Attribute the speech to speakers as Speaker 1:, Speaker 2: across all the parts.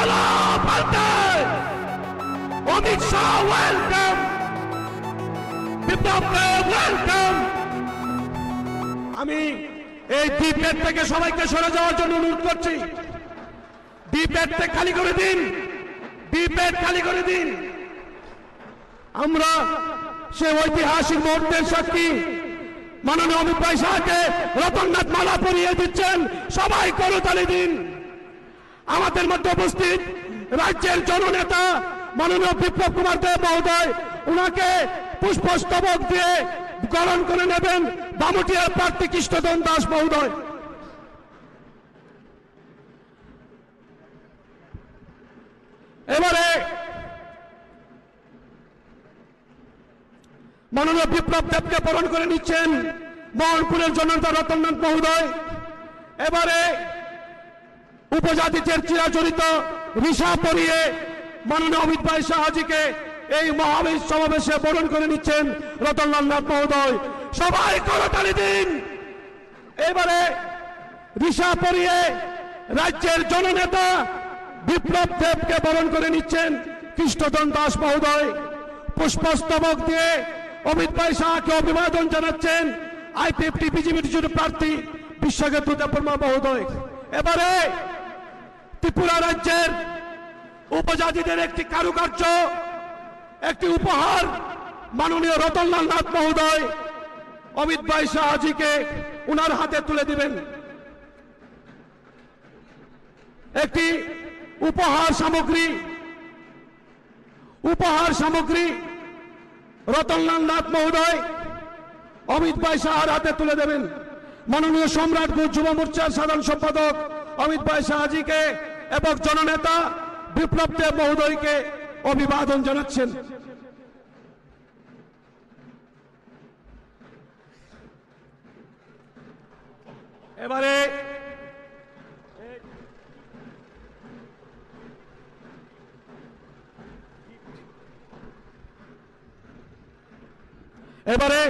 Speaker 1: চলো পাল্টে Amit Shah welcome, Biplab Deb welcome. আমি এই ডিবেট থেকে সবাইকে সরে যাওয়ার জন্য অনুরোধ করছি। ডিবেট খালি করে দিন, ডিবেট খালি করে দিন। আমরা সে ঐতিহাসিক মুহূর্তের সাক্ষী। মাননীয় অমিত ভাই শাহকে রতননাথ মালা পরিয়ে দিচ্ছেন, সবাই করতালি দিন। আমাদের মধ্যে উপস্থিত রাজ্যের জননেতা মাননীয় বিপ্লব কুমার দেব মহোদয়, উনাকে পুষ্পস্তবক দিয়ে গ্রহণ করে নেবেন বামুটিয়ার প্রার্থী কৃষ্ণধন দাস মহোদয়। এবারে মাননীয় বিপ্লব দেবকে বরণ করে নিচ্ছেন মোহনপুরের জননেতা রতননাথ মহোদয়। এবারে উপজাতিদের চিরাচরিত রিসা পরিয়ে মাননীয় অমিত ভাই শাহজিকে এই মহাবীর সমাবেশে বরণ করে নিচ্ছেন রতনলাল মহোদয়। সবাই করতালি দিন। এবারে রিসা পরিয়ে রাজ্যের জননেতা বিপ্লব দেবকে বরণ করে নিচ্ছেন কৃষ্ণধন দাস মহোদয়। পুষ্পস্তবক দিয়ে অমিত ভাই শাহকে অভিবাদন জানাচ্ছেন আইপিএফটি বিজেপির জন্য প্রার্থী বিশ্বজ্ঞ দেববর্মা মহোদয়। এবারে ত্রিপুরা রাজ্যের উপজাতিদের একটি কারুকার্য, একটি উপহার মাননীয় রতনলাল নাথ মহোদয় অমিত ভাই শাহজিকে উনার হাতে তুলে দিবেন। একটি উপহার সামগ্রী রতনলাল নাথ মহোদয় অমিত ভাই শাহর হাতে তুলে দেবেন। মাননীয় সম্রাট যুব মোর্চার সাধারণ সম্পাদক অমিত ভাই শাহজিকে এবং জননেতা বিপ্লব দেব মহোদয়কে অভিবাদন জানাচ্ছেন। এবারে এবারে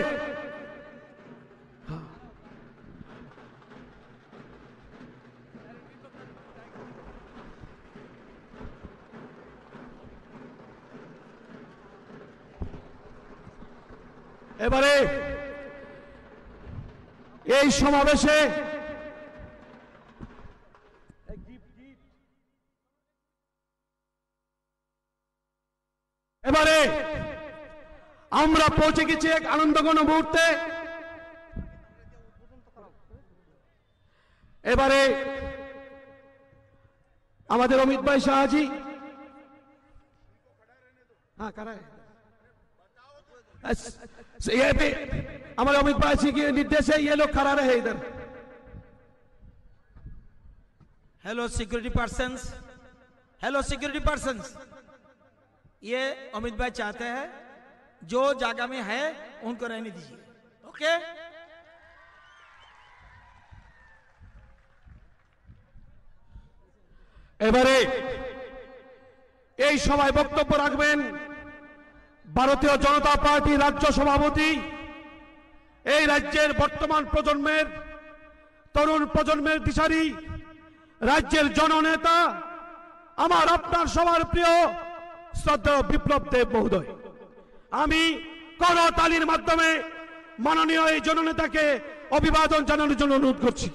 Speaker 1: এবারে এই সমাবেশে এবারে আমরা পৌঁছে গেছি এক আনন্দঘন মুহূর্তে। এবারে আমাদের অমিত ভাই শাহজি, हाँ करा है ये भी हमारे अमित भाई जी के निर्देश है, ये लोग खड़ा रहे इधर।
Speaker 2: हेलो सिक्योरिटी पर्सन्स, ये अमित भाई चाहते हैं जो जगह में है उनको रहने दीजिए। ओके,
Speaker 1: এবারে এই সভায় বক্তব্য রাখবেন ভারতীয় জনতা পার্টি রাজ্য সভাপতি, এই রাজ্যের বর্তমান প্রজন্মের তরুণ প্রজন্মের দিশারি, রাজ্যের জননেতা, আমার আপনার সবার প্রিয় শ্রদ্ধেয় বিপ্লব দেব মহোদয়। আমি করতালির মাধ্যমে মাননীয় এই জননেতাকে অভিবাদন জানানোর জন্য অনুরোধ করছি।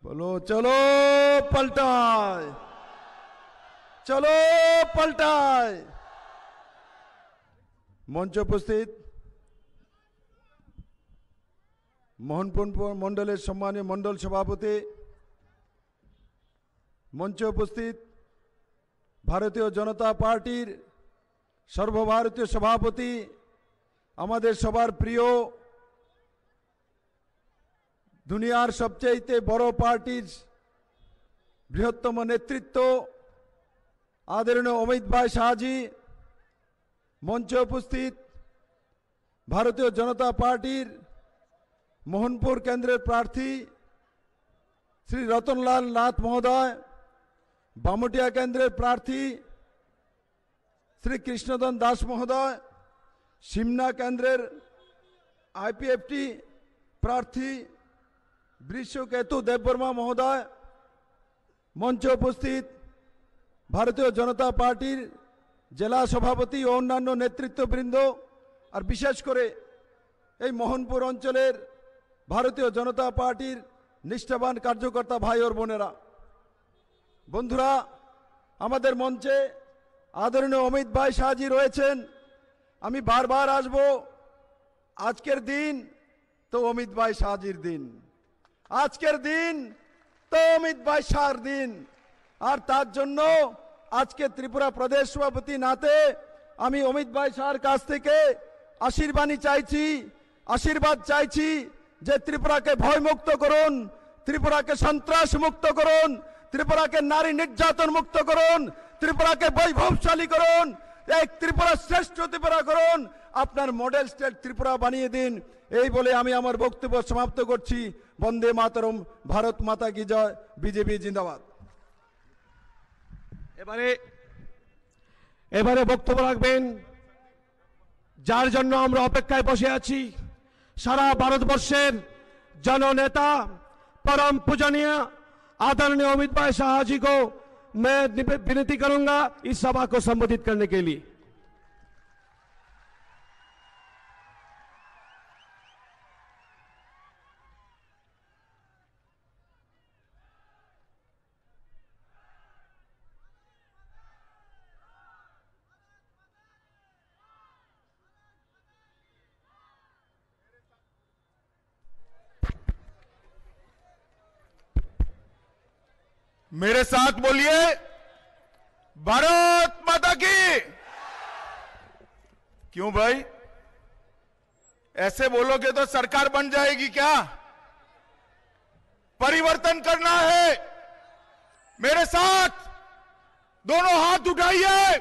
Speaker 3: बोलो चलो पलटाए, चलो पलटाए। मंच उपस्थित मोहनपुर मंडलेर सम्मानीय मंडल सभापति, मंचे उपस्थित भारतीय जनता पार्टीर सर्वभारतीय सभापति, आमादेर सबार प्रिय दुनियार सबचेये बड़ो पार्टीर बृहत्तम नेतृत्व आदरणीय अमित भाई शाहजी, मंचे उपस्थित भारतीय जनता पार्टीर मोहनपुर केंद्रेर प्रार्थी श्री रतनलाल नाथ महोदय, बामुटिया केंद्रेर प्रार्थी श्री कृष्णधन दास महोदय, সিমনা কেন্দ্রের আইপিএফটি প্রার্থী বৃষকেতু দেববর্মা মহোদয়, মঞ্চে উপস্থিত ভারতীয় জনতা পার্টির জেলা সভাপতি ও অন্যান্য নেতৃত্ববৃন্দ, আর বিশেষ করে এই মোহনপুর অঞ্চলের ভারতীয় জনতা পার্টির নিষ্ঠাবান কার্যকর্তা ভাই ও বোনেরা, বন্ধুরা, আমাদের মঞ্চে আদরণীয় অমিত ভাই শাহজি রয়েছেন। আমি বারবার আসব, আজকের দিন তো অমিত ভাই শাহজির দিন, আজকের দিন তো অমিত ভাই শাহর দিন। আর তার জন্য আজকে ত্রিপুরা প্রদেশ সভাপতি নাতে আমি অমিত ভাই শাহর কাছ থেকে আশীর্বাদ চাইছি যে ত্রিপুরাকে ভয়মুক্ত করুন, ত্রিপুরাকে সন্ত্রাস মুক্ত করুন, ত্রিপুরাকে নারী নির্যাতন মুক্ত করুন, ত্রিপুরাকে বৈভবশালী করুন, এক ত্রিপুরা শ্রেষ্ঠ ত্রিপুরা করুন, আপনার মডেল স্টেট ত্রিপুরা বানিয়ে দিন। এই বলে আমি আমার বক্তব্য সমাপ্ত করছি। বন্দে মাতরম, ভারত মাতা কি জয়, বিজেপি জিন্দাবাদ।
Speaker 1: এবারে বক্তব্য রাখবেন যার জন্য আমরা অপেক্ষায় বসে আছি, সারা ভারतवर्षের जननेता परम पूजनीय आदरणीय अमित भाई शाह जी को मैं विनती करूंगा इस सभा को संबोधित करने के लिए।
Speaker 4: मेरे साथ बोलिए, भारत माता की। क्यों भाई, ऐसे बोलोगे तो सरकार बन जाएगी क्या? परिवर्तन करना है। मेरे साथ दोनों हाथ उठाइए,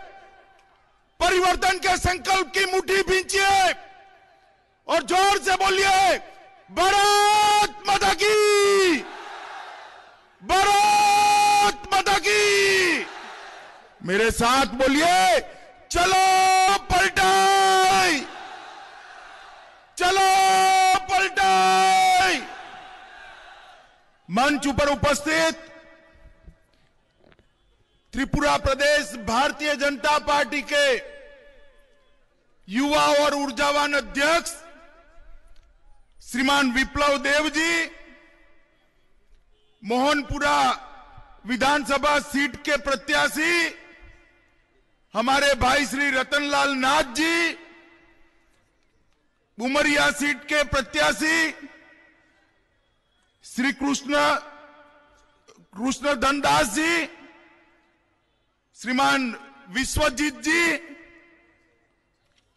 Speaker 4: परिवर्तन के संकल्प की मुट्ठी भींचिए और जोर से बोलिए, भारत माता की, भारत माता की। मेरे साथ बोलिए, चलो पलटाई, चलो पलटाई। मंच पर उपस्थित त्रिपुरा प्रदेश भारतीय जनता पार्टी के युवा और ऊर्जावान अध्यक्ष श्रीमान विप्लव देव जी, मोहनपुरा विधानसभा सीट के प्रत्याशी हमारे भाई श्री रतनलाल नाथ जी, उमरिया सीट के प्रत्याशी श्री कृष्ण धनदास जी, श्रीमान विश्वजीत जी,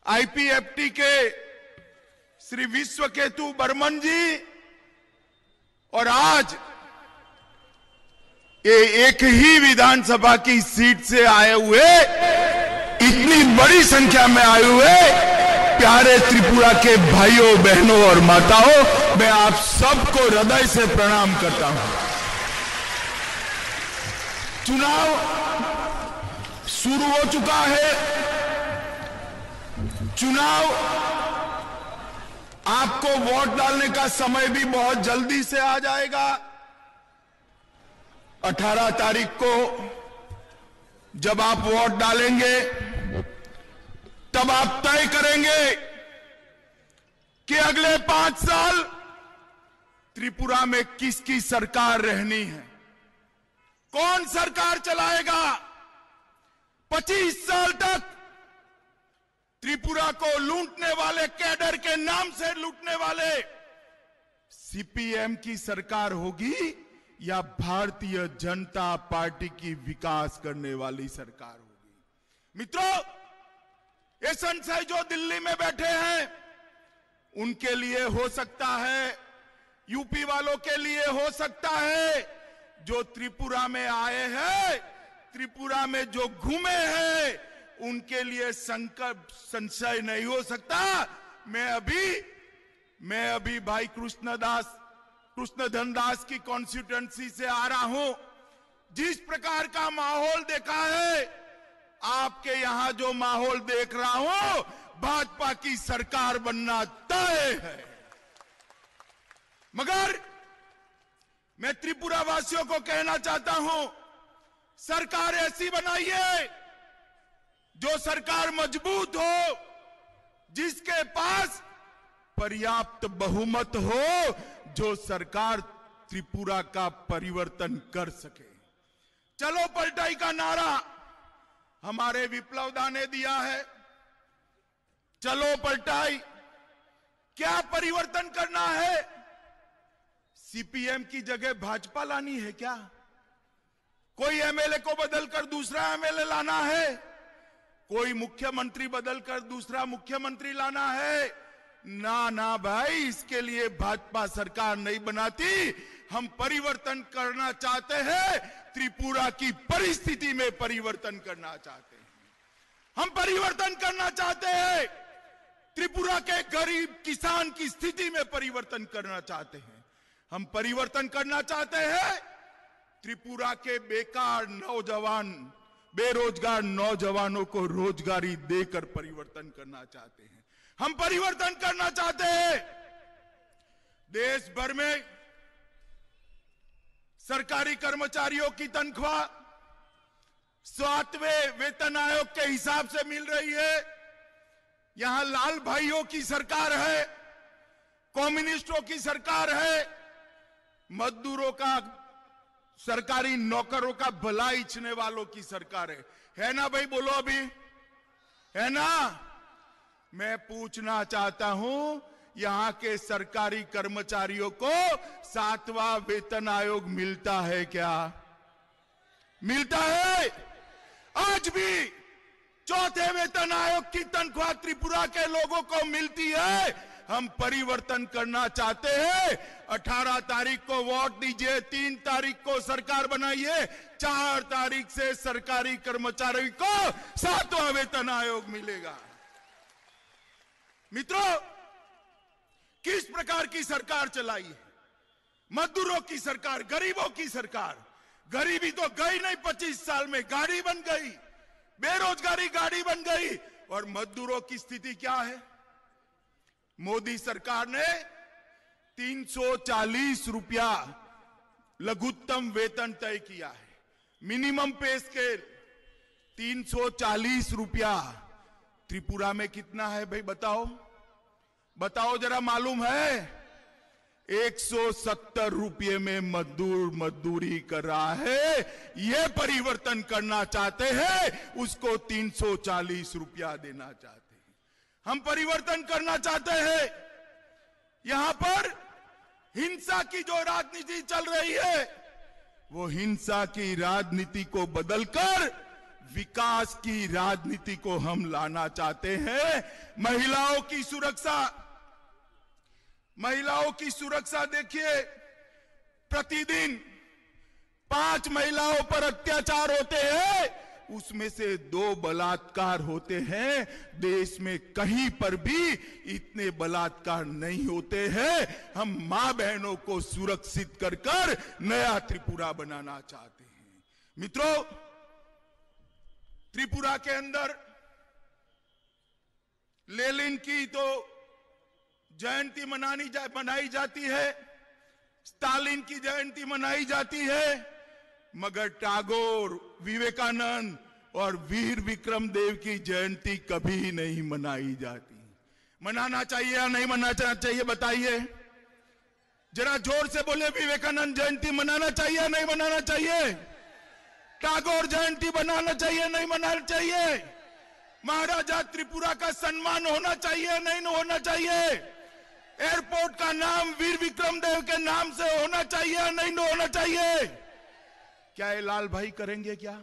Speaker 4: आईपीएफटी के श्री विश्वकेतु बर्मन जी, और आज ये एक ही विधानसभा की सीट से आए हुए, इतनी बड़ी संख्या में आए हुए प्यारे त्रिपुरा के भाइयों बहनों और माताओं, मैं आप सबको हृदय से प्रणाम करता हूं। चुनाव शुरू हो चुका है। चुनाव, आपको वोट डालने का समय भी बहुत जल्दी से आ जाएगा। 18 तारीख को जब आप वोट डालेंगे तब आप तय करेंगे कि अगले 5 साल त्रिपुरा में किसकी सरकार रहनी है, कौन सरकार चलाएगा। 25 साल तक त्रिपुरा को लूटने वाले, कैडर के नाम से लूटने वाले सीपीएम की सरकार होगी या भारतीय जनता पार्टी की विकास करने वाली सरकार होगी। मित्रों, ये संशय जो दिल्ली में बैठे हैं उनके लिए हो सकता है, यूपी वालों के लिए हो सकता है, जो त्रिपुरा में आए हैं, त्रिपुरा में जो घूमे हैं, उनके लिए संशय नहीं हो सकता। मैं अभी भाई कृष्ण धनदास की कॉन्स्टिट्यूएंसी से आ रहा हूं। जिस प्रकार का माहौल देखा है, आपके यहां जो माहौल देख रहा हूं, भाजपा की सरकार बनना तय है। मगर मैं त्रिपुरा वासियों को कहना चाहता हूं, सरकार ऐसी बनाइए जो सरकार मजबूत हो, जिसके पास पर्याप्त बहुमत हो, जो सरकार त्रिपुरा का परिवर्तन कर सके। चलो पलटाई का नारा हमारे विप्लव दा ने दिया है। चलो पलटाई, क्या परिवर्तन करना है? सीपीएम की जगह भाजपा लानी है क्या? कोई एमएलए को बदलकर दूसरा एमएलए लाना है? कोई मुख्यमंत्री बदलकर दूसरा मुख्यमंत्री लाना है? ना ना भाई, इसके लिए भाजपा सरकार नहीं बनाती। हम परिवर्तन करना चाहते हैं, त्रिपुरा की परिस्थिति में परिवर्तन करना चाहते हैं। हम परिवर्तन करना चाहते हैं, त्रिपुरा के गरीब किसान की स्थिति में परिवर्तन करना चाहते हैं। हम परिवर्तन करना चाहते हैं, त्रिपुरा के बेकार नौजवान, बेरोजगार नौजवानों को रोजगारी देकर परिवर्तन करना चाहते हैं। हम परिवर्तन करना चाहते हैं, देश भर में सरकारी कर्मचारियों की तनख्वाह 7वें वेतन आयोग के हिसाब से मिल रही है। यहां लाल भाइयों की सरकार है, कम्युनिस्टों की सरकार है, मजदूरों का, सरकारी नौकरों का भला इच्छने वालों की सरकार है ना भाई? बोलो अभी, है ना? मैं पूछना चाहता हूं, यहां के सरकारी कर्मचारियों को 7वां वेतन आयोग मिलता है क्या? मिलता है? आज भी 4थे वेतन आयोग की तनख्वाह त्रिपुरा के लोगों को मिलती है। हम परिवर्तन करना चाहते हैं। 18 तारीख को वोट दीजिए, 3 तारीख को सरकार बनाइए, 4 तारीख से सरकारी कर्मचारी को 7वां वेतन आयोग मिलेगा। मित्रों, किस प्रकार की सरकार चलाई है? मजदूरों की सरकार, गरीबों की सरकार। गरीबी तो गई नहीं, 25 साल में गाड़ी बन गई, बेरोजगारी गाड़ी बन गई। और मजदूरों की स्थिति क्या है? मोदी सरकार ने 340 रुपया लघुत्तम वेतन तय किया है। मिनिमम पे स्केल 340 रुपया। त्रिपुरा में कितना है भाई? बताओ बताओ जरा, मालूम है? 170 रुपये में मजदूर मजदूरी कर रहा है। यह परिवर्तन करना चाहते हैं, उसको 340 रुपया देना चाहते हैं। हम परिवर्तन करना चाहते हैं। यहां पर हिंसा की जो राजनीति चल रही है, वो हिंसा की राजनीति को बदलकर विकास की राजनीति को हम लाना चाहते हैं। महिलाओं की सुरक्षा, महिलाओं की सुरक्षा देखिए, प्रतिदिन 5 महिलाओं पर अत्याचार होते हैं, उसमें से 2 बलात्कार होते हैं। देश में कहीं पर भी इतने बलात्कार नहीं होते हैं। हम मां बहनों को सुरक्षित कर कर नया त्रिपुरा बनाना चाहते हैं। मित्रों, त्रिपुरा के अंदर लेनिन की तो जयंती मनाई जाती है, स्टालिन की जयंती मनाई जाती है, मगर टैगोर, विवेकानंद और वीर विक्रम देव की जयंती कभी नहीं मनाई जाती। मनाना चाहिए या नहीं मनाना चाहिए? बताइए जरा, जोर से बोले। विवेकानंद जयंती मनाना चाहिए या नहीं मनाना चाहिए? टैगोर जयंती मनाना चाहिए नहीं मनाना चाहिए? महाराजा त्रिपुरा का सम्मान होना चाहिए नहीं होना चाहिए? एयरपोर्ट का नाम वीर विक्रम देव के नाम से होना चाहिए या नहीं होना चाहिए? क्या ये लाल भाई करेंगे क्या?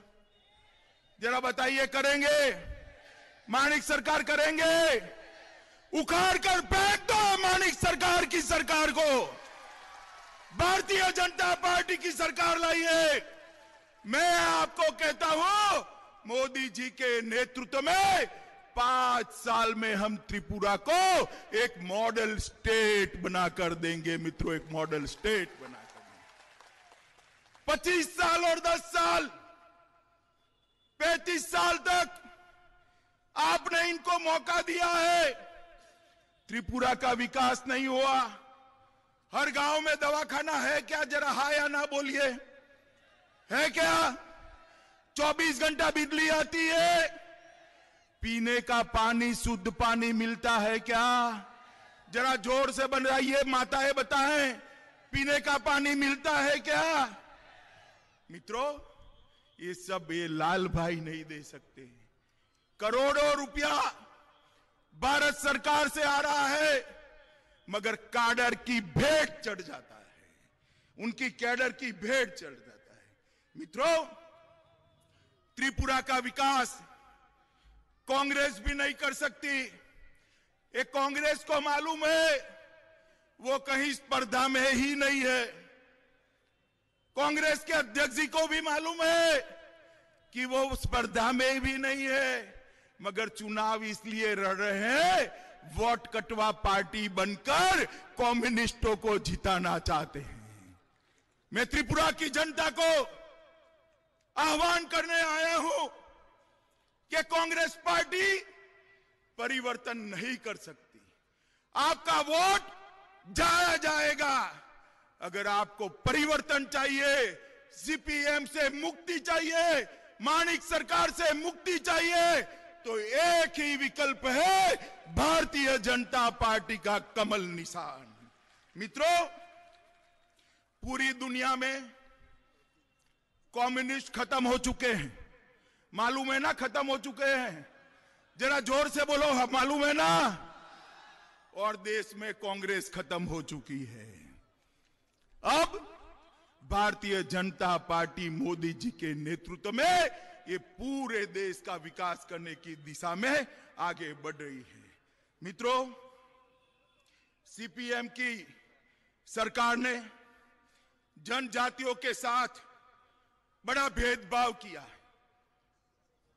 Speaker 4: जरा बताइए, करेंगे? माणिक सरकार करेंगे? उखाड़ कर फेंक दो माणिक सरकार की सरकार को। भारतीय जनता पार्टी की सरकार लाइए। मैं आपको कहता हूं, मोदी जी के नेतृत्व में 5 साल में हम त्रिपुरा को एक मॉडल स्टेट बनाकर देंगे। मित्रों, एक मॉडल स्टेट बनाकर देंगे। 25 साल और 10 साल, 35 साल तक आपने इनको मौका दिया है, त्रिपुरा का विकास नहीं हुआ। हर गांव में दवाखाना है क्या? जरा हाँ या ना बोलिए, है क्या? 24 घंटा बिजली आती है, पीने का पानी, शुद्ध पानी मिलता है क्या? जरा जोर से बनाइए, माताएं बताएं, पीने का पानी मिलता है क्या? मित्रों, ये सब ये लाल भाई नहीं दे सकते। करोड़ों रुपया भारत सरकार से आ रहा है, मगर कैडर की भेंट चढ़ जाता है, उनकी कैडर की भेंट चढ़ जाता है। मित्रों, त्रिपुरा का विकास कांग्रेस भी नहीं कर सकती। एक कांग्रेस को मालूम है वो कहीं स्पर्धा में ही नहीं है। कांग्रेस के अध्यक्ष जी को भी मालूम है कि वो स्पर्धा में भी नहीं है, मगर चुनाव इसलिए लड़ रहे हैं, वोट कटवा पार्टी बनकर कम्युनिस्टों को जिताना चाहते हैं। मैं त्रिपुरा की जनता को आह्वान करने आया हूं कि कांग्रेस पार्टी परिवर्तन नहीं कर सकती। आपका वोट जाया जाएगा। अगर आपको परिवर्तन चाहिए, सीपीएम से मुक्ति चाहिए, माणिक सरकार से मुक्ति चाहिए, तो एक ही विकल्प है, भारतीय जनता पार्टी का कमल निशान। मित्रों, पूरी दुनिया में कम्युनिस्ट खत्म हो चुके हैं, मालूम है ना? खत्म हो चुके हैं। जरा जोर से बोलो, मालूम है ना? और देश में कांग्रेस खत्म हो चुकी है। अब भारतीय जनता पार्टी मोदी जी के नेतृत्व में ये पूरे देश का विकास करने की दिशा में आगे बढ़ रही है। मित्रों, सीपीएम की सरकार ने जनजातियों के साथ बड़ा भेदभाव किया है।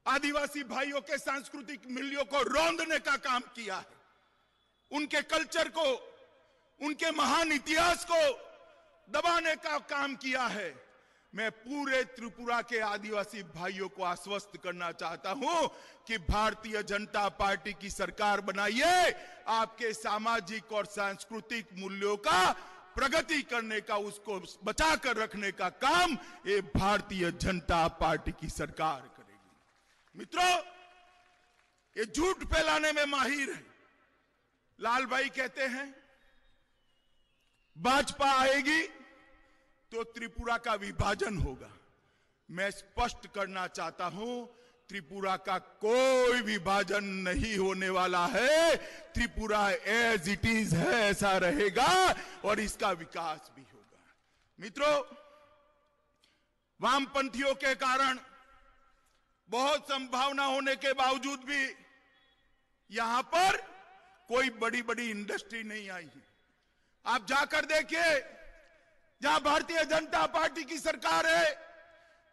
Speaker 4: आदिवासी भाइयों के सांस्कृतिक मूल्यों को रौंदने का काम किया है, उनके कल्चर को, उनके महान इतिहास को दबाने का काम किया है। मैं पूरे त्रिपुरा के आदिवासी भाइयों को आश्वस्त करना चाहता हूं कि भारतीय जनता पार्टी की सरकार बनाइए, आपके सामाजिक और सांस्कृतिक मूल्यों का प्रगति करने का, उसको बचाकर रखने का काम ये भारतीय जनता पार्टी की सरकार करेगी। मित्रों, ये झूठ फैलाने में माहिर है। लाल भाई कहते हैं भाजपा आएगी तो त्रिपुरा का विभाजन होगा। मैं स्पष्ट करना चाहता हूं, त्रिपुरा का कोई विभाजन नहीं होने वाला है। त्रिपुरा एज इट इज है, ऐसा रहेगा और इसका विकास भी होगा। मित्रों, वामपंथियों के कारण बहुत संभावना होने के बावजूद भी यहां पर कोई बड़ी बड़ी इंडस्ट्री नहीं आई है। आप जाकर देखिए, जहां भारतीय जनता पार्टी की सरकार है,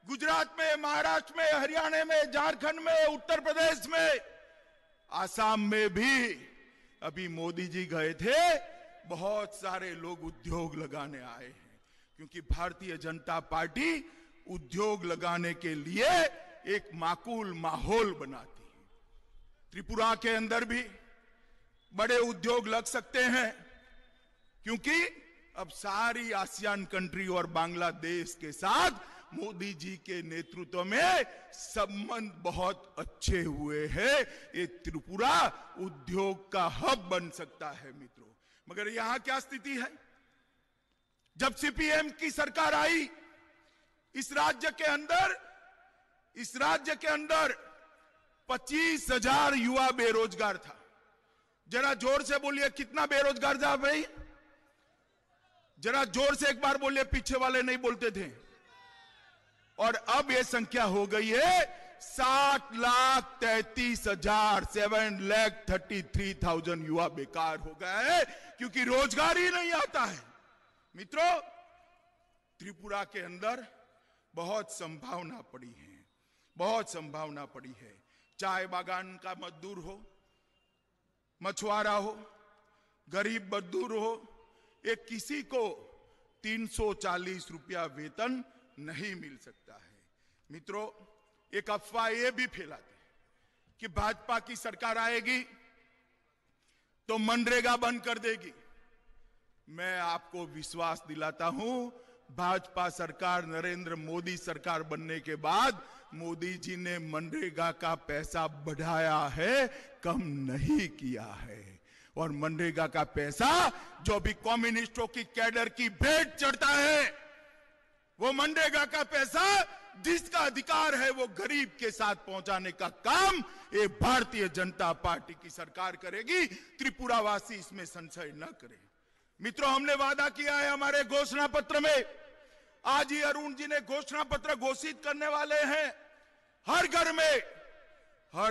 Speaker 4: गुजरात में, महाराष्ट्र में, हरियाणा में, झारखंड में, उत्तर प्रदेश में, आसाम में भी अभी मोदी जी गए थे, बहुत सारे लोग उद्योग लगाने आए हैं, क्योंकि भारतीय जनता पार्टी उद्योग लगाने के लिए एक माकूल माहौल बनाती है। त्रिपुरा के अंदर भी बड़े उद्योग लग सकते हैं, क्योंकि अब सारी आसियान कंट्री और बांग्लादेश के साथ मोदी जी के नेतृत्व में संबंध बहुत अच्छे हुए हैं। ये त्रिपुरा उद्योग का हब बन सकता है। मित्रों, मगर यहां क्या स्थिति है? जब सीपीएम की सरकार आई, इस राज्य के अंदर 25,000 युवा बेरोजगार था। जरा जोर से बोलिए, कितना बेरोजगार था भाई? जरा जोर से एक बार बोलिए, पीछे वाले नहीं बोलते थे। और अब यह संख्या हो गई है 7,33,000, 7,33,000 युवा बेकार हो गए हैं, क्योंकि रोजगार ही नहीं आता है। मित्रों, त्रिपुरा के अंदर बहुत संभावना पड़ी है, बहुत संभावना पड़ी है। चाय बागान का मजदूर हो, मछुआरा हो, गरीब मजदूर हो, एक किसी को 340 रुपया वेतन नहीं मिल सकता है। मित्रों, एक अफवाह यह भी फैलाते हैं कि भाजपा की सरकार आएगी तो मनरेगा बंद कर देगी। मैं आपको विश्वास दिलाता हूं, भाजपा सरकार, नरेंद्र मोदी सरकार बनने के बाद मोदी जी ने मनरेगा का पैसा बढ़ाया है, कम नहीं किया है। और मनरेगा का पैसा जो भी कम्युनिस्टों की कैडर की भेंट चढ़ता है, वो मनरेगा का पैसा जिसका अधिकार है वो गरीब के साथ पहुंचाने का काम ये भारतीय जनता पार्टी की सरकार करेगी। त्रिपुरावासी इसमें संशय न करें। मित्रों, हमने वादा किया है हमारे घोषणा पत्र में, आज ही अरुण जी ने घोषणा पत्र घोषित करने वाले हैं। हर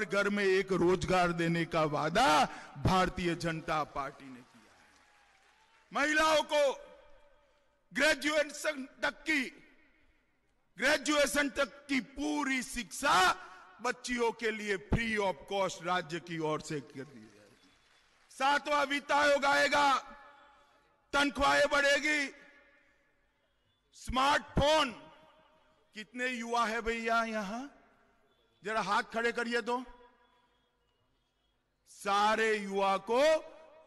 Speaker 4: घर में एक रोजगार देने का वादा भारतीय जनता पार्टी ने किया है। महिलाओं को ग्रेजुएशन तक की पूरी शिक्षा बच्चियों के लिए फ्री ऑफ कॉस्ट राज्य की ओर से कर दी जाएगी। 7वां वित्त आयोग आएगा, तनख्वाहें बढ़ेगी। स्मार्टफोन, कितने युवा है भैया यहां, जरा हाथ खड़े करिए तो। सारे युवा को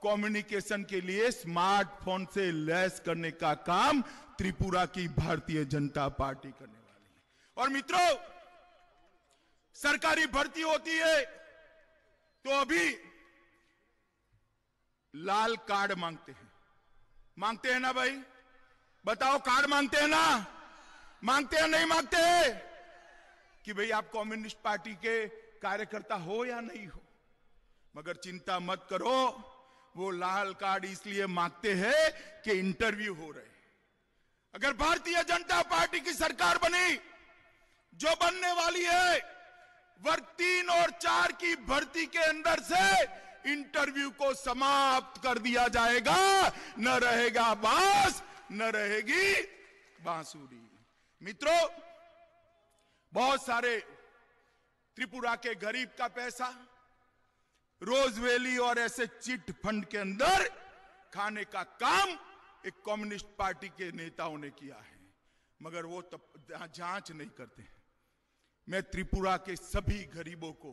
Speaker 4: कम्युनिकेशन के लिए स्मार्टफोन से लैस करने का काम त्रिपुरा की भारतीय जनता पार्टी करने वाली है। और मित्रों, सरकारी भर्ती होती है तो अभी लाल कार्ड मांगते हैं ना भाई? बताओ, कार्ड मांगते हैं ना? मांगते हैं नहीं मांगते हैं? कि भाई आप कम्युनिस्ट पार्टी के कार्यकर्ता हो या नहीं हो। मगर चिंता मत करो, वो लाल कार्ड इसलिए मांगते हैं कि इंटरव्यू हो रहे हैं। अगर भारतीय जनता पार्टी की सरकार बनी, जो बनने वाली है, वर्ग 3 और 4 की भर्ती के अंदर से इंटरव्यू को समाप्त कर दिया जाएगा। न रहेगा बांस, न रहेगी बांसुरी। मित्रों, बहुत सारे त्रिपुरा के गरीब का पैसा रोजवेली और ऐसे चिट फंड के अंदर खाने का काम एक कम्युनिस्ट पार्टी के नेताओं ने किया है, मगर वो जांच नहीं करते। मैं त्रिपुरा के सभी गरीबों को,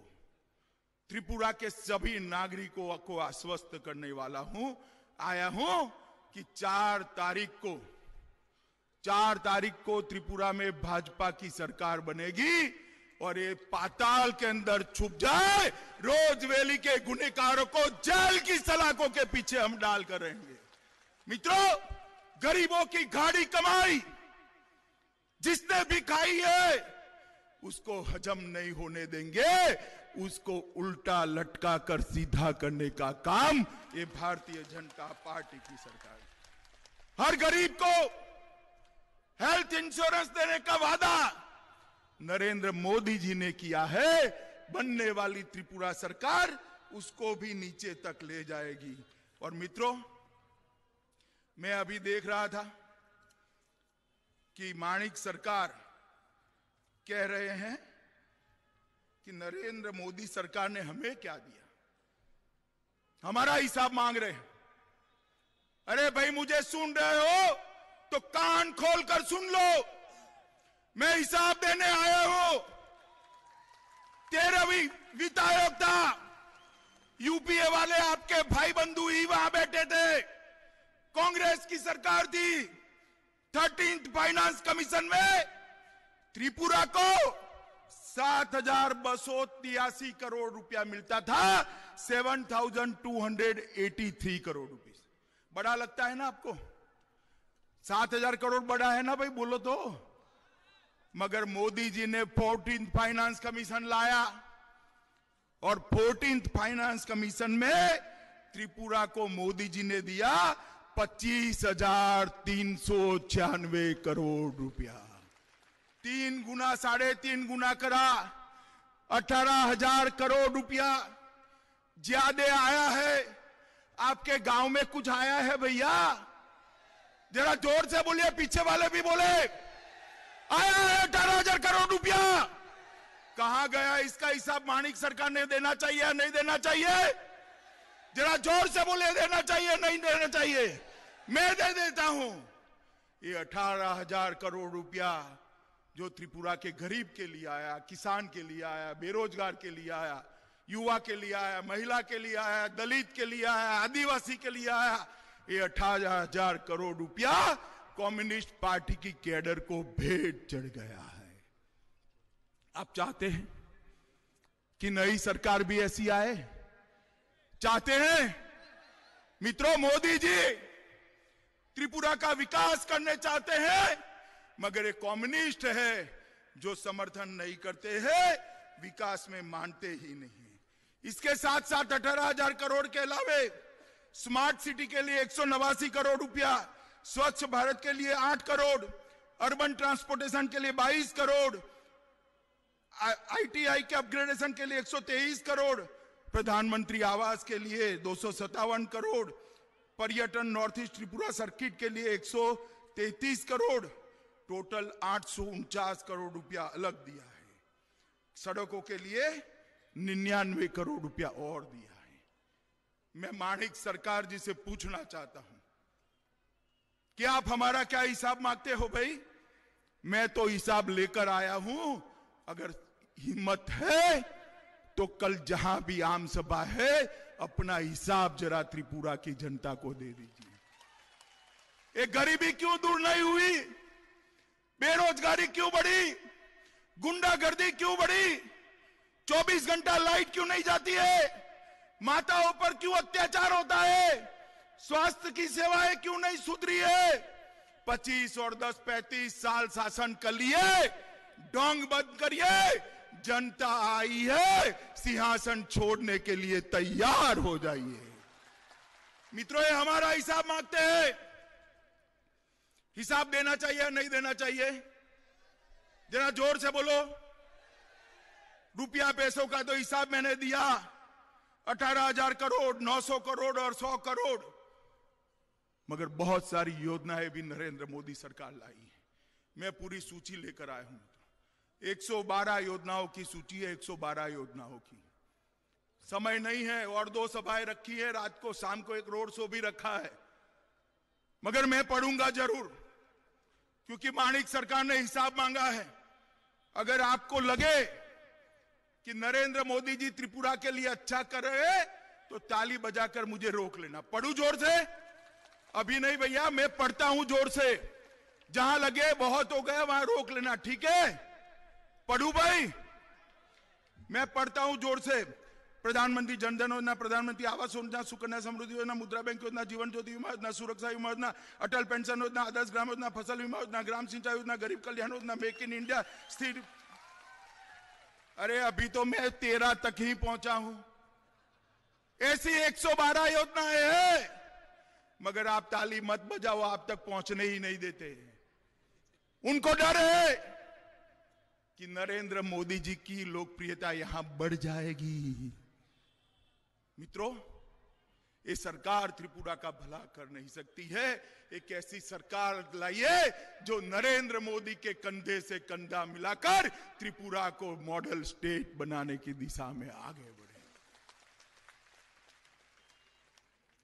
Speaker 4: त्रिपुरा के सभी नागरिकों को आश्वस्त करने वाला हूं, आया हूं कि 4 तारीख को त्रिपुरा में भाजपा की सरकार बनेगी और ये पाताल के अंदर छुप जाए। रोजवेली के गुनहगारों को जेल की सलाखों के पीछे हम डाल कर रहेंगे। मित्रों, गरीबों की गाढ़ी कमाई जिसने भी खाई है उसको हजम नहीं होने देंगे, उसको उल्टा लटका कर सीधा करने का काम ये भारतीय जनता पार्टी की सरकार है। हर गरीब को हेल्थ इंश्योरेंस देने का वादा नरेंद्र मोदी जी ने किया है। बनने वाली त्रिपुरा सरकार उसको भी नीचे तक ले जाएगी। और मित्रों, मैं अभी देख रहा था कि माणिक सरकार कह रहे हैं कि नरेंद्र मोदी सरकार ने हमें क्या दिया, हमारा हिसाब मांग रहे हैं। अरे भाई, मुझे सुन रहे हो तो कान खोलकर सुन लो, मैं हिसाब देने आया हूं। 13वीं वित्त आयोग था, यूपीए वाले आपके भाई बंधु ही वहां बैठे थे। कांग्रेस की सरकार थी। 13th फाइनेंस कमीशन में त्रिपुरा को 7,283 करोड़ रुपया मिलता था, 7,283 करोड़ रुपए। बड़ा लगता है ना आपको? 7,000 करोड़ बड़ा है ना भाई, बोलो तो। मगर मोदी जी ने 14th फाइनेंस कमीशन लाया और 14th फाइनेंस कमीशन में त्रिपुरा को मोदी जी ने दिया 25,396 करोड़ रुपया। 3 गुना, 3.5 गुना करा, 18,000 करोड़ रुपया ज्यादा आया है। आपके गांव में कुछ आया है भैया? जरा जोर से बोलिए, पीछे वाले भी बोले। आया है 18,000 करोड़ रुपया। कहां गया इसका हिसाब? माणिक सरकार ने देना चाहिए या नहीं देना चाहिए? जरा जोर से बोले, देना चाहिए नहीं देना चाहिए? मैं दे देता हूं। ये 18,000 करोड़ रुपया जो त्रिपुरा के गरीब के लिए आया, किसान के लिए आया, बेरोजगार के लिए आया, युवा के लिए आया, महिला के लिए आया, दलित के लिए आया, आदिवासी के लिए आया। ये 18,000 करोड़ रुपया कम्युनिस्ट पार्टी की कैडर को भेंट चढ़ गया है। आप चाहते हैं कि नई सरकार भी ऐसी आए? चाहते हैं? मित्रों, मोदी जी त्रिपुरा का विकास करने चाहते हैं, मगर एक कम्युनिस्ट है जो समर्थन नहीं करते हैं, विकास में मानते ही नहीं। इसके साथ साथ 18,000 करोड़ के अलावे स्मार्ट सिटी के लिए 189 करोड़ रुपया, स्वच्छ भारत के लिए 8 करोड़, अर्बन ट्रांसपोर्टेशन के लिए 22 करोड़, ITI के अपग्रेडेशन के लिए 123 करोड़, प्रधानमंत्री आवास के लिए 257 करोड़, पर्यटन नॉर्थ ईस्ट त्रिपुरा सर्किट के लिए 133 करोड़, टोटल 849 करोड़ रुपया अलग दिया है। सड़कों के लिए 99 करोड़ रुपया और दिया है। मैं माणिक सरकार जी से पूछना चाहता हूं कि आप हमारा क्या हिसाब मांगते हो भाई? मैं तो हिसाब लेकर आया हूं। अगर हिम्मत है तो कल जहां भी आम सभा है, अपना हिसाब जरा त्रिपुरा की जनता को दे दीजिए। एक गरीबी क्यों दूर नहीं हुई? बेरोजगारी क्यों बढ़ी? गुंडागर्दी क्यों बढ़ी? 24 घंटा लाइट क्यों नहीं जाती है? माताओं पर क्यों अत्याचार होता है? स्वास्थ्य की सेवाएं क्यों नहीं सुधरी है? 25 और 10, 35 साल शासन कर लिए, डोंग बंद करिए, जनता आई है, सिंहासन छोड़ने के लिए तैयार हो जाइए। मित्रों, ये हमारा हिसाब मांगते हैं। हिसाब देना चाहिए नहीं देना चाहिए? जरा जोर से बोलो। रुपया पैसों का तो हिसाब मैंने दिया, 18,000 करोड़, 900 करोड़ और 100 करोड़। मगर बहुत सारी योजनाएं भी नरेंद्र मोदी सरकार लाई है। मैं पूरी सूची लेकर आया हूं। 112 योजनाओं की सूची है, 112 योजनाओं की। समय नहीं है और 2 सभाएं रखी है, रात को शाम को एक रोड शो भी रखा है, मगर मैं पढ़ूंगा जरूर, क्योंकि माणिक सरकार ने हिसाब मांगा है। अगर आपको लगे कि नरेंद्र मोदी जी त्रिपुरा के लिए अच्छा कर रहे हैं तो ताली बजाकर मुझे रोक लेना। पढ़ू जोर से? अभी नहीं भैया, मैं पढ़ता हूं जोर से। जहां लगे बहुत हो गया वहां रोक लेना, ठीक है? पढ़ू भाई? मैं पढ़ता हूं जोर से। प्रधानमंत्री जनधन योजना, प्रधानमंत्री आवास योजना, सुकन्या समृद्धि योजना, मुद्रा बैंक योजना, जीवन ज्योति बीमा योजना, सुरक्षा बीमा योजना, अटल पेंशन योजना, आदर्श ग्राम योजना, फसल बीमा योजना, ग्राम सिंचाई योजना, गरीब Kalyan Yojana, make in India, स्थिर। अरे अभी तो मैं 13 तक ही पहुंचा हूं। ऐसी 112 योजनाएं हैं, मगर आप ताली मत बजाओ, आप तक पहुंचने ही नहीं देते। उनको डर है कि नरेंद्र मोदी जी की लोकप्रियता यहां बढ़ जाएगी। मित्रों, ये सरकार त्रिपुरा का भला कर नहीं सकती है। एक ऐसी सरकार लाइए जो नरेंद्र मोदी के कंधे से कंधा मिलाकर त्रिपुरा को मॉडल स्टेट बनाने की दिशा में आगे बढ़े।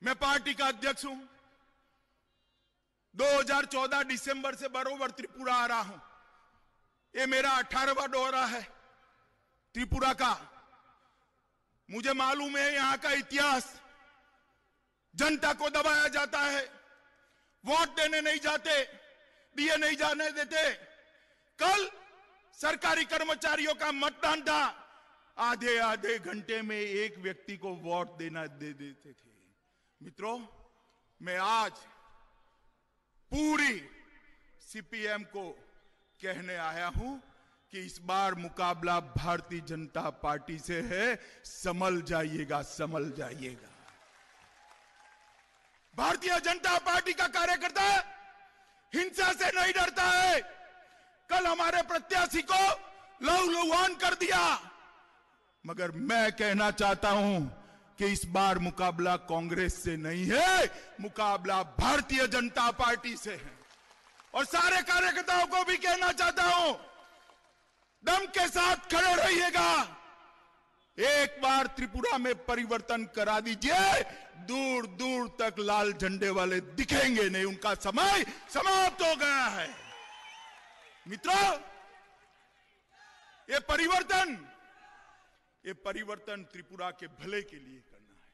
Speaker 4: मैं पार्टी का अध्यक्ष हूं। 2014 दिसंबर से बरोबर त्रिपुरा आ रहा हूं। ये मेरा 18वां दौरा है त्रिपुरा का। मुझे मालूम है यहां का इतिहास। जनता को दबाया जाता है, वोट देने नहीं जाते, दिए नहीं जाने देते। कल सरकारी कर्मचारियों का मतदान था, आधे आधे घंटे में एक व्यक्ति को वोट देना दे देते थे। मित्रों, मैं आज पूरी CPM को कहने आया हूं कि इस बार मुकाबला भारतीय जनता पार्टी से है। संभल जाइएगा, संभल जाइएगा। भारतीय जनता पार्टी का कार्यकर्ता हिंसा से नहीं डरता है। कल हमारे प्रत्याशी को लहूलुहान कर दिया, मगर मैं कहना चाहता हूं कि इस बार मुकाबला कांग्रेस से नहीं है, मुकाबला भारतीय जनता पार्टी से है। और सारे कार्यकर्ताओं को भी कहना चाहता हूं, दम के साथ खड़े रहिएगा। एक बार त्रिपुरा में परिवर्तन करा दीजिए, दूर दूर तक लाल झंडे वाले दिखेंगे नहीं। उनका समय समाप्त हो गया है। मित्रों, ये परिवर्तन, ये परिवर्तन त्रिपुरा के भले के लिए करना है।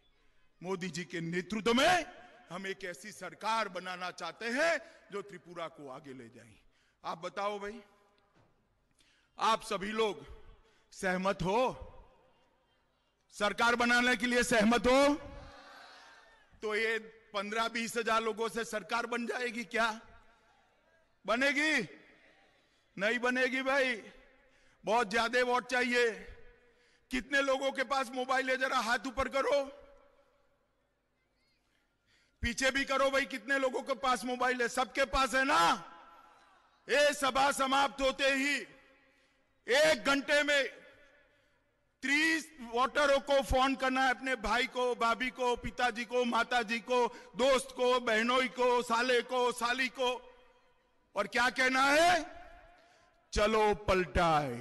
Speaker 4: मोदी जी के नेतृत्व में हम एक ऐसी सरकार बनाना चाहते हैं जो त्रिपुरा को आगे ले जाए। आप बताओ भाई, आप सभी लोग सहमत हो? सरकार बनाने के लिए सहमत हो? तो ये 15-20 हजार लोगों से सरकार बन जाएगी क्या? बनेगी? नहीं बनेगी भाई, बहुत ज्यादा वोट चाहिए। कितने लोगों के पास मोबाइल है? जरा हाथ ऊपर करो, पीछे भी करो भाई, कितने लोगों के पास मोबाइल है? सबके पास है ना? ये सभा समाप्त होते ही 1 घंटे में 30 वोटरों को फोन करना है, अपने भाई को, भाभी को, पिताजी को, माताजी को, दोस्त को, बहनोई को, साले को, साली को, और क्या कहना है? चलो पलटाए।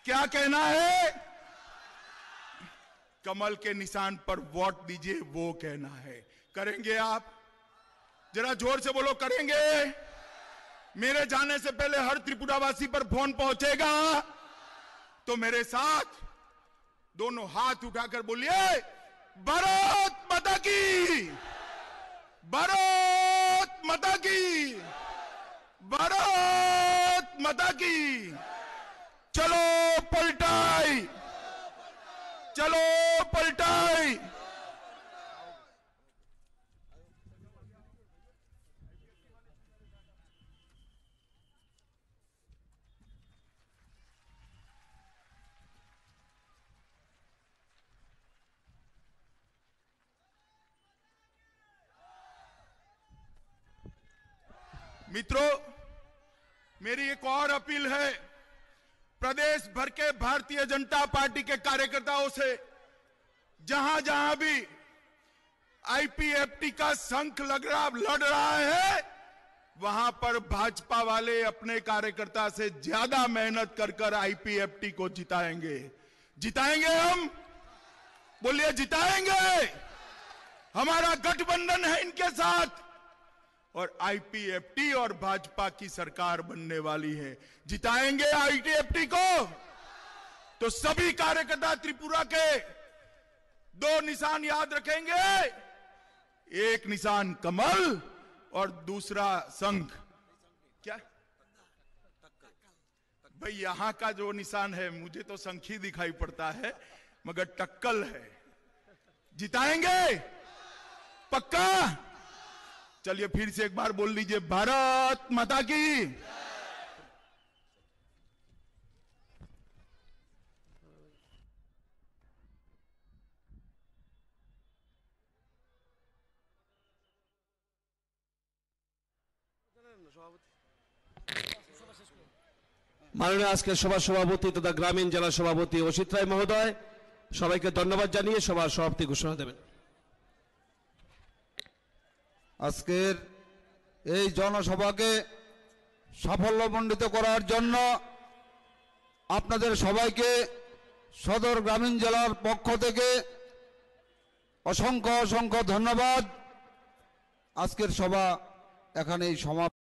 Speaker 4: क्या कहना है? कमल के निशान पर वोट दीजिए, वो कहना है। करेंगे आप? जरा जोर से बोलो, करेंगे? मेरे जाने से पहले हर त्रिपुरावासी पर फोन पहुंचेगा? तो मेरे साथ दोनों हाथ उठाकर बोलिए, भारत माता की, भारत माता की, भारत माता की। चलो पलटाई, चलो पलटाई। मित्रों, मेरी एक और अपील है प्रदेश भर के भारतीय जनता पार्टी के कार्यकर्ताओं से। जहां जहां भी आईपीएफटी का शंख लड़ रहा है, वहां पर भाजपा वाले अपने कार्यकर्ता से ज्यादा मेहनत कर आईपीएफटी को जिताएंगे। जिताएंगे हम? बोलिए, जिताएंगे। हमारा गठबंधन है इनके साथ और आईपीएफटी और भाजपा की सरकार बनने वाली है। जिताएंगे आईपीएफटी को। तो सभी कार्यकर्ता त्रिपुरा के 2 निशान याद रखेंगे, एक निशान कमल और दूसरा शंख। क्या भाई, यहां का जो निशान है, मुझे तो शंख ही दिखाई पड़ता है, मगर टक्कल है। जिताएंगे पक्का? चलिए फिर से एक बार बोल लीजिए, भारत माता की।
Speaker 1: মাননীয় আজকের সভার সভাপতি তথা গ্রামীণ জেলা সভাপতি অসিত রায় মহোদয় সবাইকে ধন্যবাদ জানিয়ে সভার সমাপ্তি ঘোষণা দেবেন।
Speaker 3: আজকের এই জনসভাকে সাফল্যমণ্ডিত করার জন্য আপনাদের সবাইকে সদর গ্রামীণ জেলার পক্ষ থেকে অসংখ্য অসংখ্য ধন্যবাদ। আজকের সভা এখানেই সমাপ্ত।